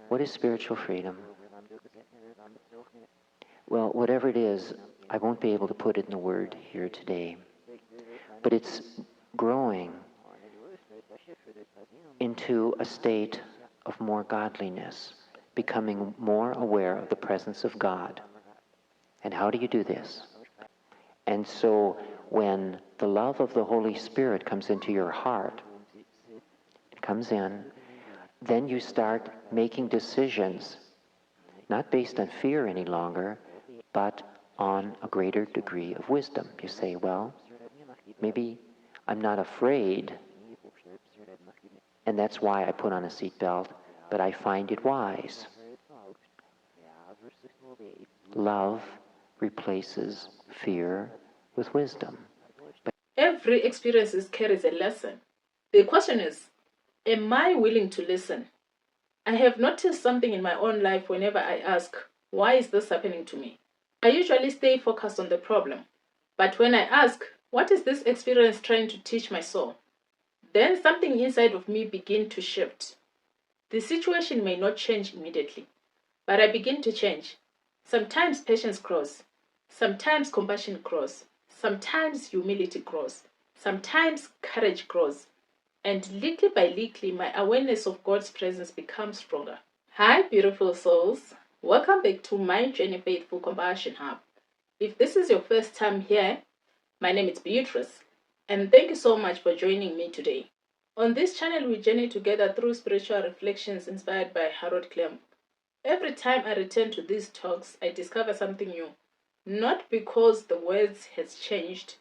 What is spiritual freedom? Well, whatever it is, I won't be able to put it in a word here today, but it's growing into a state of more godliness, becoming more aware of the presence of God. And how do you do this? And so when the love of the Holy Spirit comes into your heart, it comes in, then you start making decisions, not based on fear any longer, but on a greater degree of wisdom. You say, well, maybe I'm not afraid, and that's why I put on a seatbelt, but I find it wise. Love replaces fear with wisdom. Every experience carries a lesson. The question is, am I willing to listen? I have noticed something in my own life whenever I ask, why is this happening to me? I usually stay focused on the problem. But when I ask, what is this experience trying to teach my soul? Then something inside of me begins to shift. The situation may not change immediately, but I begin to change. Sometimes patience grows. Sometimes compassion grows. Sometimes humility grows. Sometimes courage grows. And little by little, my awareness of God's presence becomes stronger. Hi, beautiful souls. Welcome back to my Journey Faithful Compassion Hub. If this is your first time here, my name is Beatrice, and thank you so much for joining me today. On this channel, we journey together through spiritual reflections inspired by Harold Klemp. Every time I return to these talks, I discover something new. Not because the words has changed,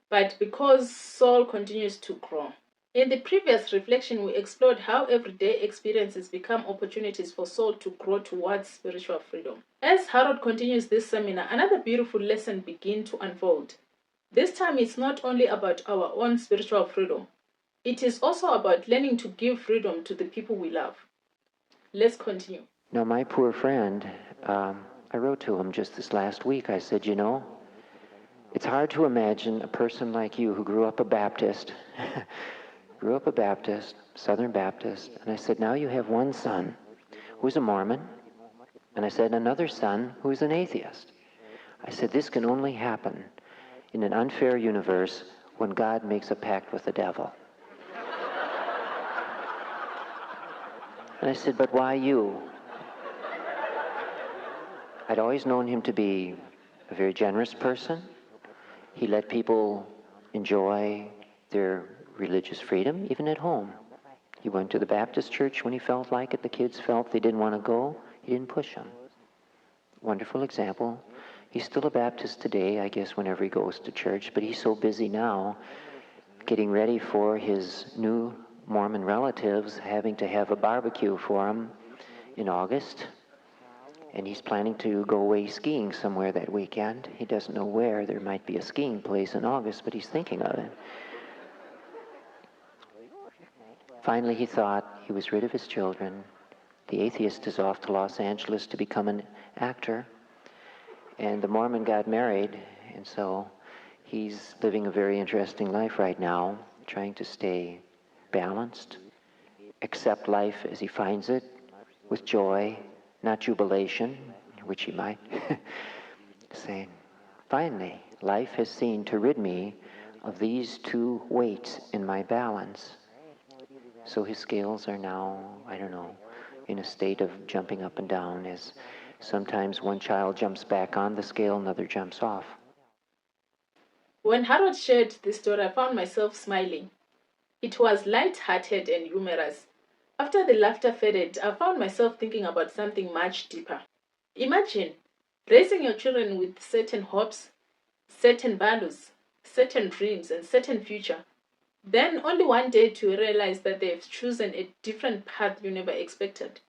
but because soul continues to grow. In the previous reflection, we explored how everyday experiences become opportunities for soul to grow towards spiritual freedom. As Harold continues this seminar, another beautiful lesson begins to unfold. This time it's not only about our own spiritual freedom, it is also about learning to give freedom to the people we love. Let's continue. Now, my poor friend, I wrote to him just this last week. I said, you know, it's hard to imagine a person like you who grew up a Baptist, Southern Baptist, and I said, now you have one son who's a Mormon, and I said, another son who's an atheist. I said, this can only happen in an unfair universe when God makes a pact with the devil. And I said, but why you? I'd always known him to be a very generous person. He let people enjoy their religious freedom, even at home. He went to the Baptist church when he felt like it. The kids felt they didn't want to go. He didn't push them. Wonderful example. He's still a Baptist today, I guess, whenever he goes to church, but he's so busy now getting ready for his new Mormon relatives having to have a barbecue for him in August. And he's planning to go away skiing somewhere that weekend. He doesn't know where. There might be a skiing place in August, but he's thinking of it. Finally, he thought he was rid of his children. The atheist is off to Los Angeles to become an actor. And the Mormon got married, and so he's living a very interesting life right now, trying to stay balanced, accept life as he finds it, with joy, not jubilation, which he might say. Finally, life has seen to rid me of these two weights in my balance. So his scales are now, I don't know, in a state of jumping up and down, as sometimes one child jumps back on the scale, another jumps off. When Harold shared this story, I found myself smiling. It was light-hearted and humorous. After the laughter faded, I found myself thinking about something much deeper. Imagine raising your children with certain hopes, certain values, certain dreams, and certain future. Then only one day to realize that they've chosen a different path you never expected.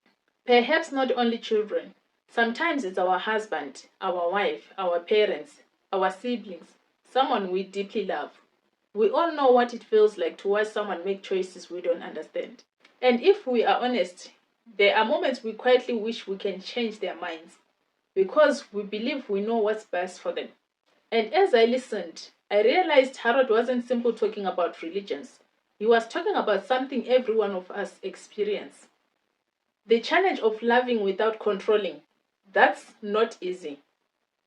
Perhaps not only children. Sometimes it's our husband, our wife, our parents, our siblings, someone we deeply love. We all know what it feels like to watch someone make choices we don't understand. And if we are honest, there are moments we quietly wish we can change their minds because we believe we know what's best for them. And as I listened, I realized Harold wasn't simply talking about religions. He was talking about something every one of us experience. The challenge of loving without controlling, that's not easy.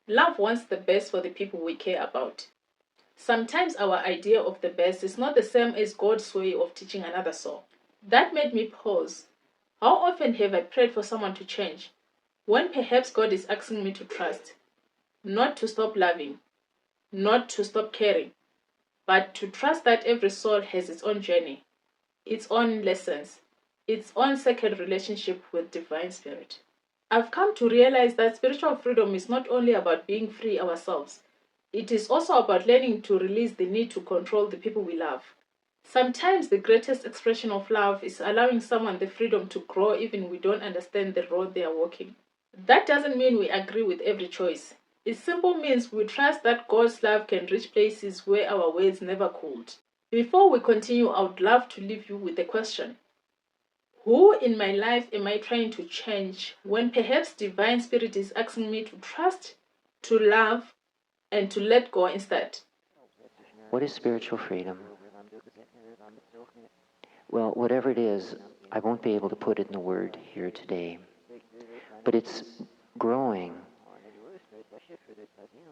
Love wants the best for the people we care about. Sometimes our idea of the best is not the same as God's way of teaching another soul. That made me pause. How often have I prayed for someone to change, when perhaps God is asking me to trust, not to stop loving, not to stop caring, but to trust that every soul has its own journey, its own lessons, its own sacred relationship with Divine Spirit. I've come to realize that spiritual freedom is not only about being free ourselves, it is also about learning to release the need to control the people we love. Sometimes the greatest expression of love is allowing someone the freedom to grow even we don't understand the road they are walking. That doesn't mean we agree with every choice. It simply means we trust that God's love can reach places where our words never could. Before we continue, I would love to leave you with a question. Who in my life am I trying to change when perhaps Divine Spirit is asking me to trust, to love, and to let go instead? What is spiritual freedom? Well, whatever it is, I won't be able to put it in a word here today. But it's growing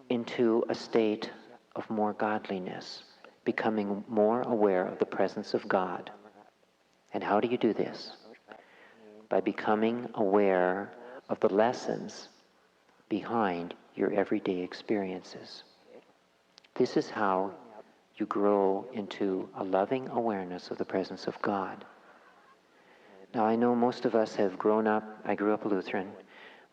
into a state of more godliness, becoming more aware of the presence of God. And how do you do this? By becoming aware of the lessons behind your everyday experiences. This is how you grow into a loving awareness of the presence of God. Now, I know most of us have grown up, I grew up Lutheran,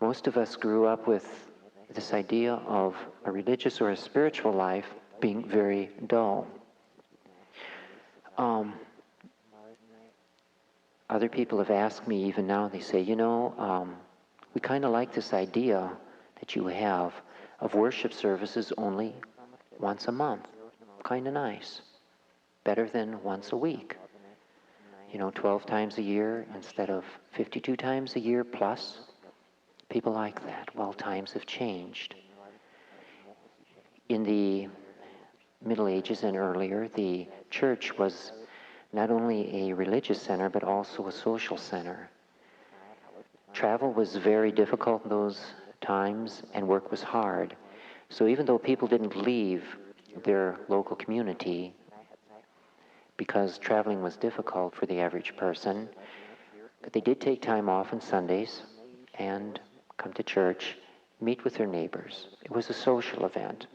most of us grew up with this idea of a religious or a spiritual life being very dull. Other people have asked me even now, they say, we kind of like this idea that you have of worship services only once a month. Kind of nice. Better than once a week. 12 times a year instead of 52 times a year plus. People like that. Well, times have changed. In the Middle Ages and earlier, the church was not only a religious center, but also a social center. Travel was very difficult in those times, and work was hard. So even though people didn't leave their local community, because traveling was difficult for the average person, but they did take time off on Sundays and come to church, meet with their neighbors. It was a social event.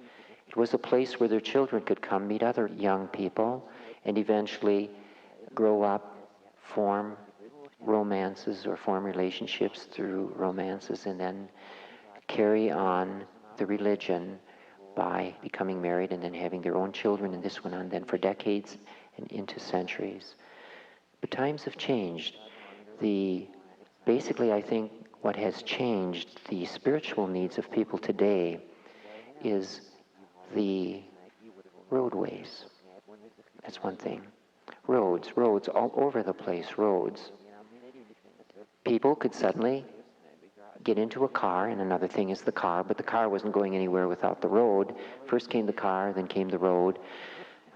It was a place where their children could come meet other young people and eventually grow up, form romances or form relationships through romances, and then carry on the religion by becoming married and then having their own children, and this went on then for decades and into centuries. But times have changed. Basically, I think what has changed the spiritual needs of people today is the roadways. That's one thing. Roads all over the place, roads. People could suddenly get into a car, and another thing is the car, but the car wasn't going anywhere without the road. First came the car, then came the road,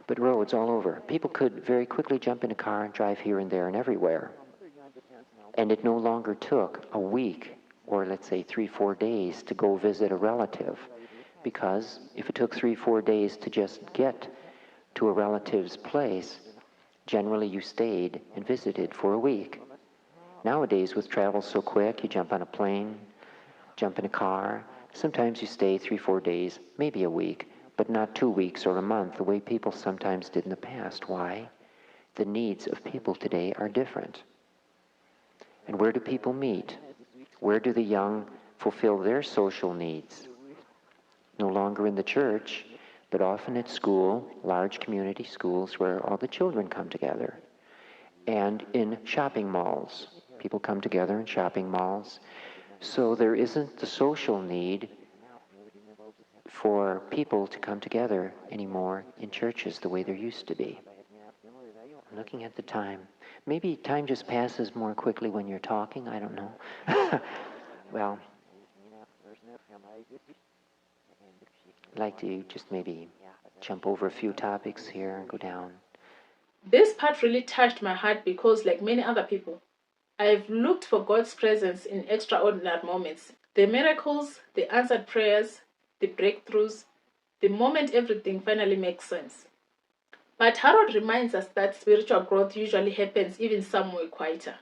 but roads all over. People could very quickly jump in a car and drive here and there and everywhere. And it no longer took a week, or let's say 3-4 days to go visit a relative, because if it took 3-4 days to just get to a relative's place, generally you stayed and visited for a week. Nowadays, with travel so quick, you jump on a plane, jump in a car. Sometimes you stay 3-4 days, maybe a week, but not 2 weeks or a month, the way people sometimes did in the past. Why? The needs of people today are different. And where do people meet? Where do the young fulfill their social needs? No longer in the church, but often at school, large community schools where all the children come together. And in shopping malls. People come together in shopping malls. So there isn't the social need for people to come together anymore in churches the way there used to be. I'm looking at the time. Maybe time just passes more quickly when you're talking. I don't know. Well, I'd like to just maybe jump over a few topics here and go down. This part really touched my heart because, like many other people, I've looked for God's presence in extraordinary moments. The miracles, the answered prayers, the breakthroughs, the moment everything finally makes sense. But Harold reminds us that spiritual growth usually happens even somewhere quieter.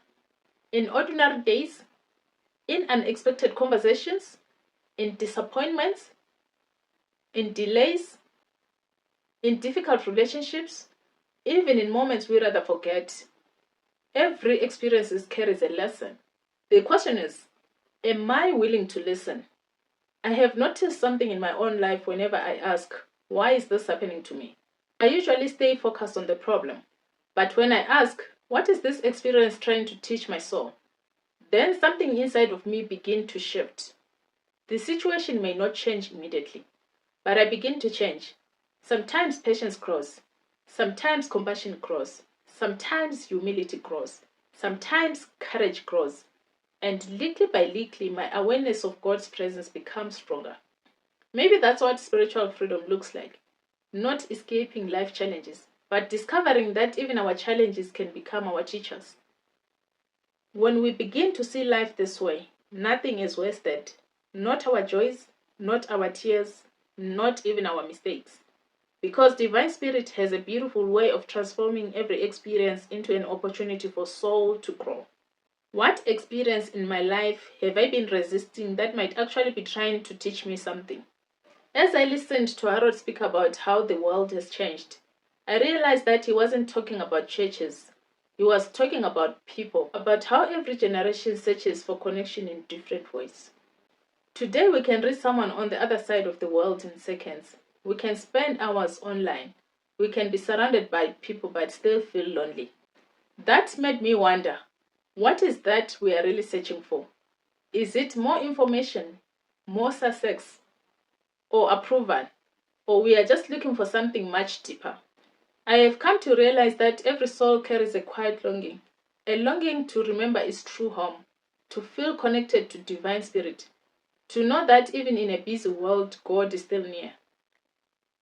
In ordinary days, in unexpected conversations, in disappointments, in delays, in difficult relationships, even in moments we rather forget. Every experience carries a lesson. The question is, am I willing to listen? I have noticed something in my own life whenever I ask, why is this happening to me? I usually stay focused on the problem. But when I ask, what is this experience trying to teach my soul? Then something inside of me begins to shift. The situation may not change immediately, but I begin to change. Sometimes patience grows. Sometimes compassion grows. Sometimes humility grows. Sometimes courage grows. And little by little, my awareness of God's presence becomes stronger. Maybe that's what spiritual freedom looks like. Not escaping life challenges, but discovering that even our challenges can become our teachers. When we begin to see life this way, nothing is wasted. Not our joys, not our tears, not even our mistakes. Because Divine Spirit has a beautiful way of transforming every experience into an opportunity for soul to grow. What experience in my life have I been resisting that might actually be trying to teach me something? As I listened to Harold speak about how the world has changed, I realized that he wasn't talking about churches. He was talking about people, about how every generation searches for connection in different ways. Today we can reach someone on the other side of the world in seconds. We can spend hours online. We can be surrounded by people but still feel lonely. That made me wonder, what is that we are really searching for? Is it more information, more success, or approval? Or we are just looking for something much deeper? I have come to realize that every soul carries a quiet longing, a longing to remember its true home, to feel connected to Divine Spirit, to know that even in a busy world, God is still near.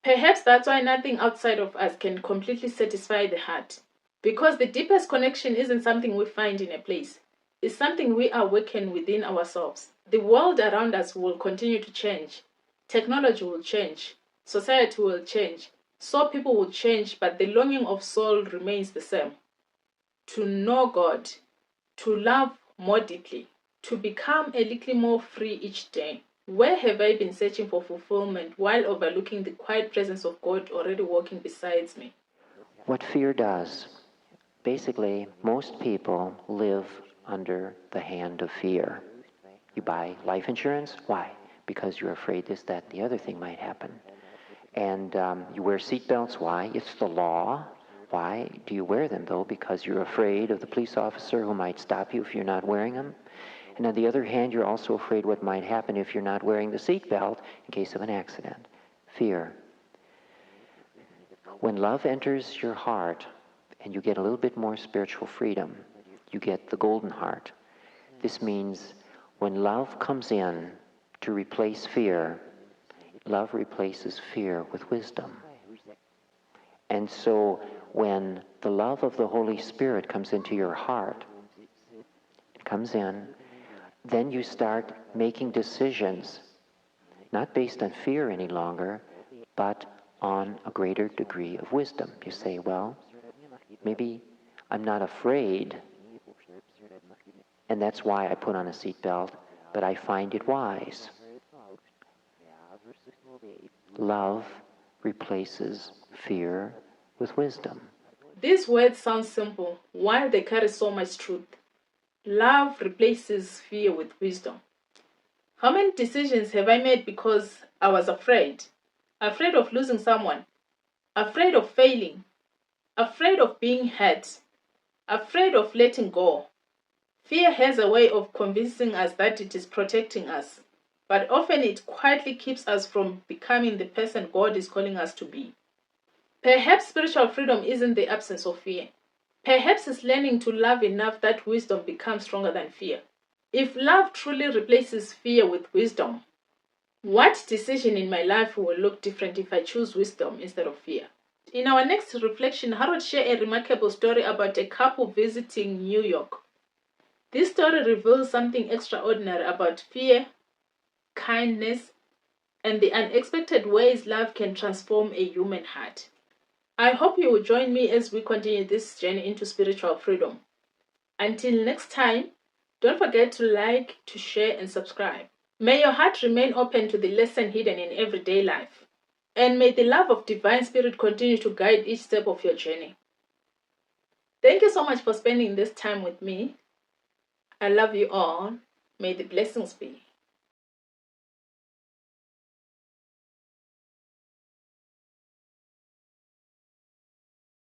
Perhaps that's why nothing outside of us can completely satisfy the heart. Because the deepest connection isn't something we find in a place, it's something we awaken within ourselves. The world around us will continue to change. Technology will change. Society will change. So people will change, but the longing of soul remains the same. To know God, to love more deeply, to become a little more free each day. Where have I been searching for fulfillment while overlooking the quiet presence of God already walking beside me? What fear does. Basically, most people live under the hand of fear. You buy life insurance. Why? Because you're afraid this, that, the other thing might happen. And you wear seatbelts. Why? It's the law. Why do you wear them, though? Because you're afraid of the police officer who might stop you if you're not wearing them. And on the other hand, you're also afraid what might happen if you're not wearing the seatbelt in case of an accident. Fear. When love enters your heart and you get a little bit more spiritual freedom, you get the golden heart. This means when love comes in to replace fear, love replaces fear with wisdom. And so when the love of the Holy Spirit comes into your heart, it comes in, then you start making decisions, not based on fear any longer, but on a greater degree of wisdom. You say, well, maybe I'm not afraid, and that's why I put on a seatbelt, but I find it wise. Love replaces fear with wisdom. These words sound simple, while they carry so much truth. Love replaces fear with wisdom. How many decisions have I made because I was afraid? Afraid of losing someone, afraid of failing, afraid of being hurt, afraid of letting go. Fear has a way of convincing us that it is protecting us, but often it quietly keeps us from becoming the person God is calling us to be. Perhaps spiritual freedom isn't the absence of fear. Perhaps it's learning to love enough that wisdom becomes stronger than fear. If love truly replaces fear with wisdom, what decision in my life will look different if I choose wisdom instead of fear? In our next reflection, Harold shared a remarkable story about a couple visiting New York. This story reveals something extraordinary about fear, kindness, and the unexpected ways love can transform a human heart. I hope you will join me as we continue this journey into spiritual freedom. Until next time, don't forget to like, to share, and subscribe. May your heart remain open to the lesson hidden in everyday life. And may the love of Divine Spirit continue to guide each step of your journey. Thank you so much for spending this time with me. I love you all. May the blessings be.